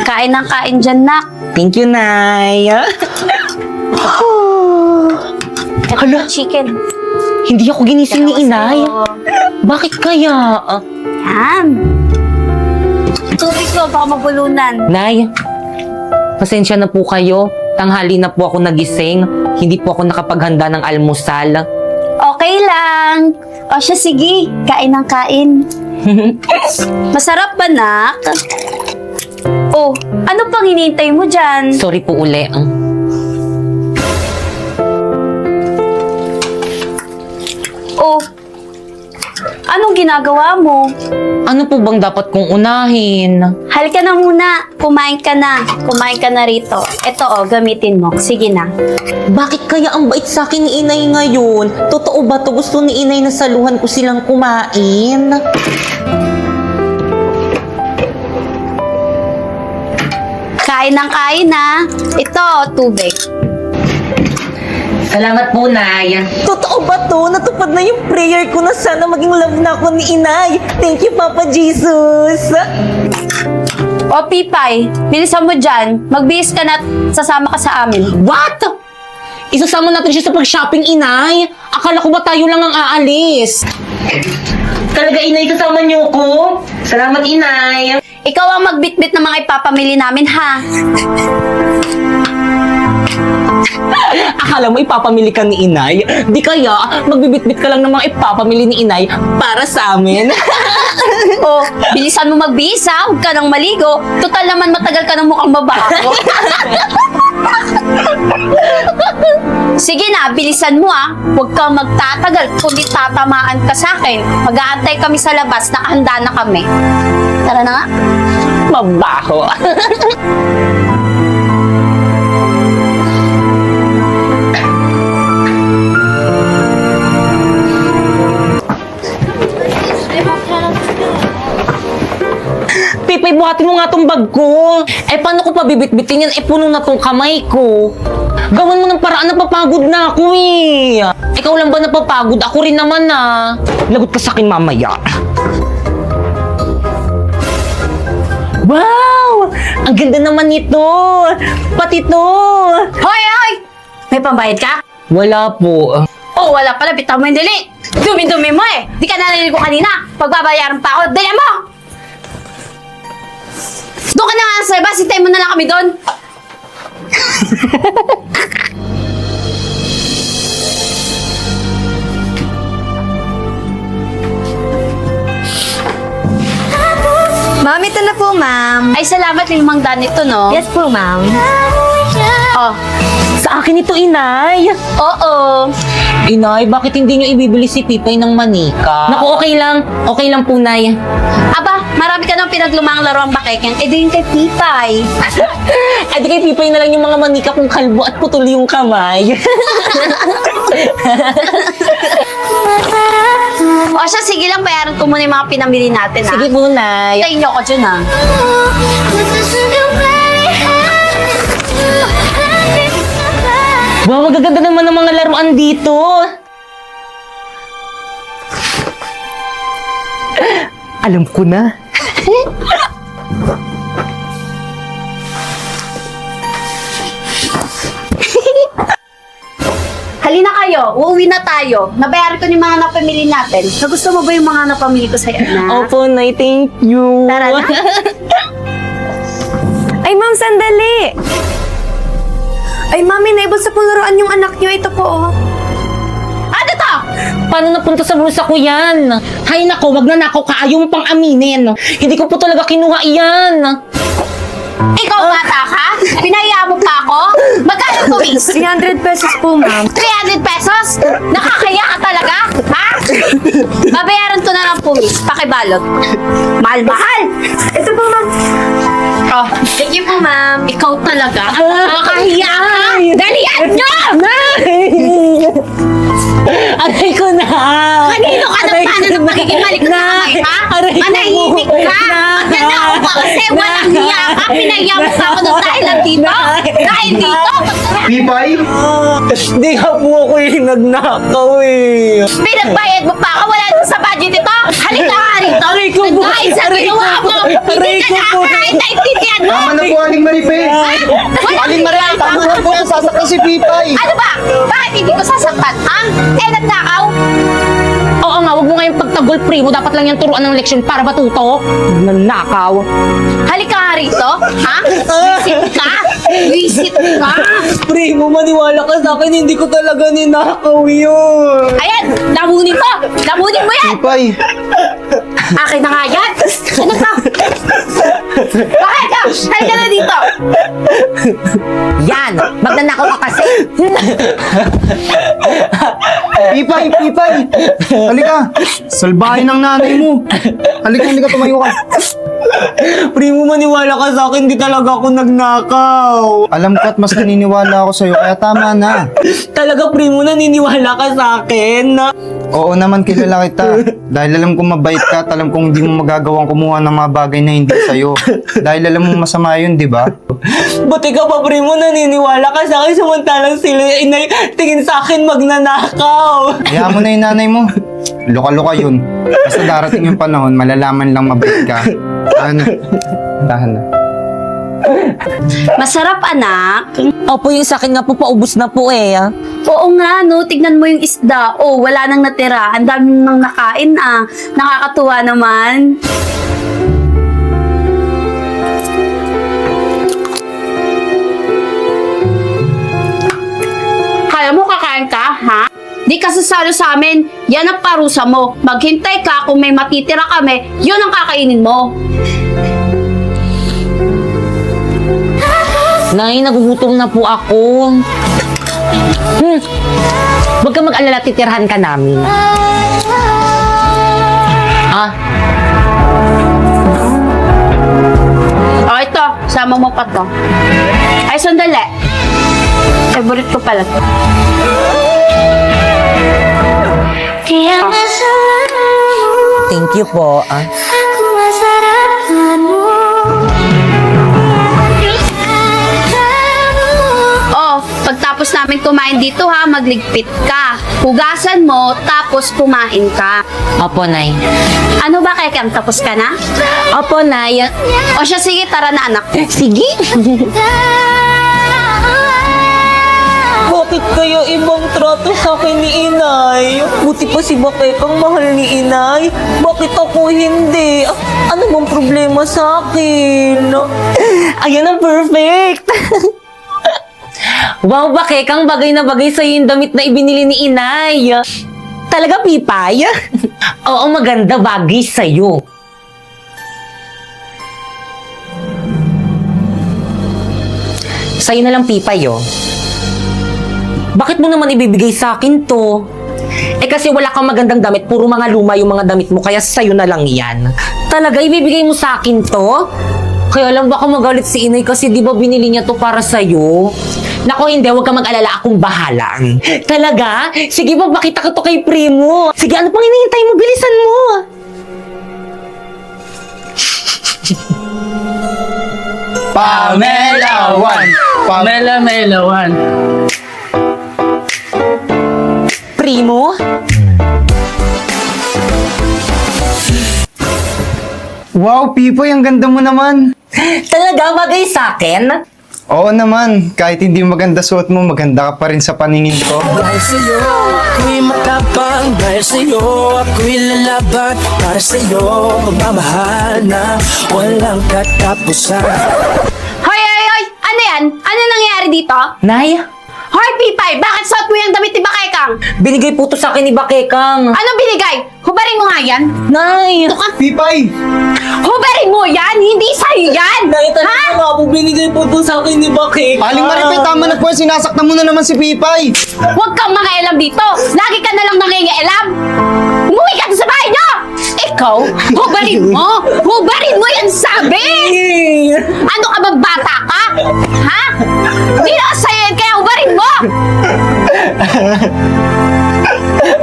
Kain ng kain dyan, nak. Thank you, Nay. Ito Hala. chicken. Hindi ako ginising ni Inay. Sa'yo. Bakit kaya? Yan. Tubig ko, baka mabulunan. Nay, pasensya na po kayo. Tanghali na po ako nagising. Hindi po ako nakapaghanda ng almusal. Okay lang. O siya, sige. Kain ng kain. Masarap ba, nak? Oh, ano pang hinihintay mo dyan? Sorry po uli. Oh, anong ginagawa mo? Ano po bang dapat kong unahin? Halika na muna. Kumain ka na. Kumain ka na rito. Ito, oh, gamitin mo. Sige na. Bakit kaya ang bait sa akin ni Inay ngayon? Totoo ba to? Gusto ni Inay na saluhan ko silang kumain? Kain ng kain, ha? Ito, tubig. Salamat po, Nay. Totoo ba to? Natupad na yung prayer ko na sana maging love na ako ni Inay. Thank you, Papa Jesus. O, Pipay, bilisan mo dyan. Magbihis ka na at sasama ka sa amin. What? Isasama natin siya sa pag-shopping, Inay. Akala ko ba tayo lang ang aalis? Talaga, Inay, kasama niyo ko? Salamat, Inay. Ikaw ang magbitbit ng mga ipapamili namin, ha? Akala mo ipapamili ka ni Inay? Di kaya, magbibitbit ka lang ng mga ipapamili ni Inay para sa amin. O, bilisan mo magbihis, ha? Huwag ka nang maligo. Total naman matagal ka ng mukhang babago. Sige na, bilisan mo, ha? Huwag kang magtatagal, kundi tatamaan ka sa akin. Mag-aantay kami sa labas, nakahanda na kami. Tara na nga. Mabaho. Pipay, buhatin mo nga tong bag ko. Eh, paano ko pa bibitbitin yan? Eh, puno na tong kamay ko. Gawan mo ng paraan, napapagod na ako eh. Ikaw lang ba napapagod? Ako rin naman ah. Lagot ka sa akin mamaya. Wow! Ang ganda naman nito! Pati to! Hoy, hoy! May pambayad ka? Wala po. Oh, wala pala. Bitaw mo yung dali. Dumi-dumi mo eh. Di ka narinig ko kanina. Pagbabayaran pa ako. Dali mo! Doon ka na nga sa labas. Hintay mo na lang kami doon. Ma'am, ito na po, ma'am. Ay, salamat limang daan ito, no? Yes po, ma'am. Oh, Sa akin ito, Inay! oo. Inay, bakit hindi nyo ibibili si Pipay ng manika? Naku, okay lang. Okay lang po, Nay. Aba, marami ka nang pinaglumang laruan bakekeng. Eh, di yung kay Pipay. Ay, di kay Pipay na lang yung mga manika kung kalbo at putol yung kamay. O siya, sige lang, bayaran ko muna yung mga pinamili natin, ha? Sige po, Nay. Tayo nyo ko dyan, ha? Wow, magaganda naman ng mga laruan dito. Alam ko na. Halina kayo, uuwi na tayo. Nabayaran ko yung mga napamili natin. Nagusto mo ba yung mga napamili ko sa'yo, anak? Opo, Nay. Thank you. Tara na. Ay, ma'am, sandali. Ay, mami, naibot sa laruan yung anak niyo. Ito po, oh. Ano to? Paano napunta sa bulsa ko yan? Hay nako, wag na nakaw ka. Ayaw mo pang aminin. Hindi ko po talaga kinuha iyan. Ikaw bata ka? Pinaya mo pa ako? Magkano to, miss? 300 pesos po, ma'am. 300 pesos? Nakakaya ka talaga? Ha? Babayaran ko na lang po, miss. Pakibalot. Mahal-mahal! Ito po, ma'am. Oh, Thank you po, ma'am. ikaw talaga? Nakakahiya ka! Dalian nyo! Aray ko na! Kanino ka Aray ng paano ko ng na! pagkikimalik sa kamay, ha? Aray ko Manahimik po. ka! Maganda ako kasi walang hiya ka! Pinaya mo pa ako ng dahil dito! Dahil dito! Pipay? Di nga po ako yung nagnakaw eh. Pinagbayad mo pa ako! Wala na sa budget ito! Halika nga rito? Aray ko po! Dahil sa Aray ko ginawa po! mo! Aray Hindi ko ka po! nakakaintindihan mo! Tama na po, Aling Maripe. Aling Maripe, tama na po. Sasaktan si Pipay. Ano ba? Bakit hindi ko sasaktan, ha? Eh, nagnakaw? Oo nga, wag mo ngayong pagtagol, primo. Dapat lang yan turuan ng leksyon para matuto. Nanakaw. Halika nga rito, ha? Visit ka! Visit ka! Primo, maniwala ka sa akin. Hindi ko talaga ninakaw yun. Ayan! Lamunin mo! Lamunin mo yan! Pipay. Akin na nga yan! Ano ka? Bakit ka? Halika na dito! Yan! Magnanakaw ka kasi. Pipay, Pipay. Halika. Salbahin ng nanay mo. Halika, tumayo ka. Primo, maniwala ka sa akin. Hindi talaga ako nagnakaw. Alam ko at mas naniniwala ako sa'yo, kaya tama na. Talaga, primo, naniniwala ka sa akin. Oo naman, kilala kita. Dahil alam kong mabait ka at alam kong hindi mo magagawang kumuha ng mga bagay na hindi sa'yo. Dahil alam mo masama yun, di ba? Buti ka pa, primo, naniniwala ka sa akin. Samantalang sila inay tingin sa akin magnanakaw. Kaya mo na yung nanay mo. Luka-luka yun. Basta darating yung panahon, malalaman lang mabait ka. Tahan na. Masarap, anak. Opo, yung sa akin nga po, paubos na po eh. Oo nga, no. Tignan mo yung isda. Oh, wala nang natira. Ang dami nang nakain, ah. Nakakatuwa naman. Kaya mo kakain ka, ha? Di ka sasalo sa amin. Yan ang parusa mo. Maghintay ka kung may matitira kami, yun ang kakainin mo. Nay, nagugutom na po ako. Huwag ka mag-alala, titirhan ka namin. Ah, O, ito. Sama mo pa to. Ay, sandali. Favorite ko pala to. thank you po. Oh, pagtapos namin kumain dito ha, magligpit ka. Hugasan mo, tapos kumain ka. Opo, Nay. Ano ba, Kekam? Tapos ka na? Opo, Nay. O siya, sige, tara na anak. Sige. Bakit kayo ibang trato sa akin ni Inay? Buti pa si Bakekang mahal ni Inay. Bakit ako hindi? Ano bang problema sa akin? Ayan ang perfect! Wow, Bakekang, bagay na bagay sa'yo yung damit na ibinili ni Inay. Talaga, Pipay? Oo, maganda bagay sa'yo. Sa'yo na lang, Pipay, oh. Bakit mo naman ibibigay sa akin to? Eh kasi wala kang magandang damit, puro mga luma yung mga damit mo, kaya sa'yo na lang yan. Talaga, ibibigay mo sa akin to? Kaya lang baka magalit si Inay kasi di ba binili niya to para sa'yo? Nako, hindi, huwag kang mag-alala, akong bahala. Talaga? Sige, papakita ko to kay Primo. Sige, ano pang hinihintay mo? Bilisan mo. Pamela 1. Mela Mela 1. Primo? Wow, Pipoy, ang ganda mo naman. Talaga, bagay sa akin? Oo naman, kahit hindi maganda suot mo, maganda ka pa rin sa paningin ko. Dahil sa'yo, ako'y matapang. Dahil sa'yo, ako'y lalaban. Para sa'yo, magmamahal na walang katapusan. Hoy, hoy, hoy! Ano yan? Ano nangyayari dito? Nay, Hoy, Pipay! Bakit suot mo yung damit ni Bakekang? binigay po to sa akin ni Bakekang. Anong binigay? Hubarin mo nga yan. Nay! Ito ka. Pipay! Hubarin mo yan! Hindi sa'yo yan! Nay, Ha? talaga nga po, binigay po to sa akin ni Bakekang. Aling Maripe, tama na po. Sinasaktan mo na naman si Pipay. Huwag kang mangialam dito! Lagi ka na lang nangingialam! Umuwi ka sa bahay niyo! Ikaw, hubarin mo! Hubarin mo yan sabi! Ano ka ba, bata ka? Ha? Hindi na sa'yo yan, kaya hubarin mo!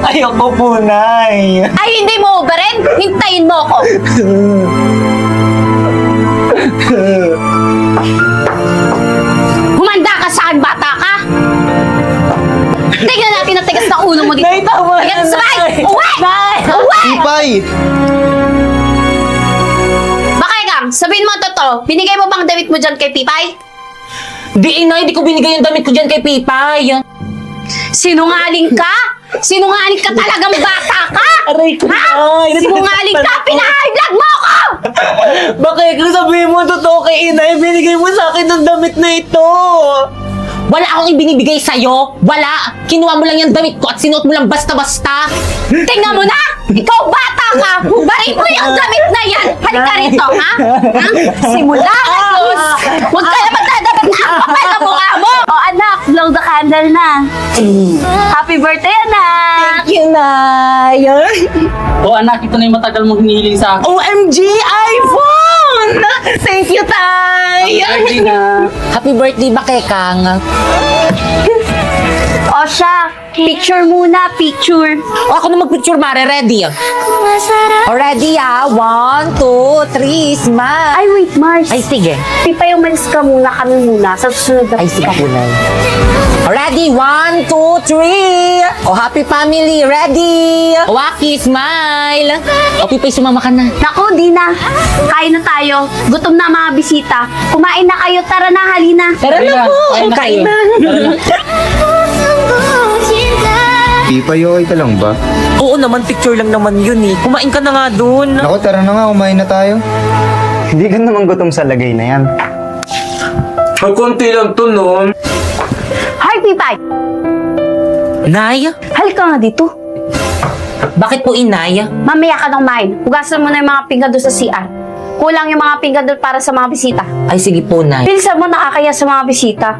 Ayoko po, Nay. Ay, hindi mo hubarin! Hintayin mo ako! Humanda ka sa akin, bata ka! Tignan natin ang tigas na ulo mo dito! Nay, tama Tignan na, sa bahay! Nay! Uwi! Nay! Uwi! Uwi! Pipay! Baka Kang, sabihin mo ang totoo, binigay mo bang damit mo dyan kay Pipay? Di, inay, di ko binigay yung damit ko dyan kay Pipay. Sinungaling ka? Sinungaling ka talagang bata ka! Aray ko, Ha? Nay! Sinungaling ka! Pinahablog mo ako! Bakit kung sabihin mo ang totoo kay inay, binigay mo sa akin ng damit na ito? Wala akong ibinibigay sa'yo. Wala. Kinuha mo lang yung damit ko at sinuot mo lang basta-basta. Tingnan mo na! Ikaw bata ka! Hubarin mo yung damit na yan! Halika rito, ha? Ha? Simula ngayon! Huwag ka na magdadabit na ang kapal na mukha mo! O anak, blow the candle na. Happy birthday, anak! Thank you, Nay. O anak, ito na yung matagal mong hinihiling sa akin. OMG, iPhone! Thank you, Tay! Happy na. Happy birthday, Bakekang. O siya, picture muna, picture. O, ako na mag-picture, Mare. Ready? O, ready, 1, 2, 3, smile. Ay, wait, Mars. Ay, sige. Pipay, umalis ka muna, kami muna. Sa susunod na Ay, sige po, Nay. O, ready, 1, 2, 3. O, happy family, ready? O, Waki, smile. O, Pipay, sumama ka na. Naku, di na. Kain na tayo. Gutom na ang mga bisita. Kumain na kayo. Tara na, halina. Tara na po. Kain na Kain kayo. na. Tara na. Pipay, okay ka lang ba? Oo naman, picture lang naman yun eh. Kumain ka na nga dun. Naku, tara na nga, kumain na tayo. Hindi ka naman gutom sa lagay na yan. Ay, konti lang to, no? Hi, Pipay. Nay, Halika nga dito. bakit po inay? Mamaya ka nang main. Hugasan mo na yung mga pinggan doon sa CR. Kulang yung mga pinggan doon para sa mga bisita. Ay, sige po, Nay. Bilisan mo, nakakaya sa mga bisita.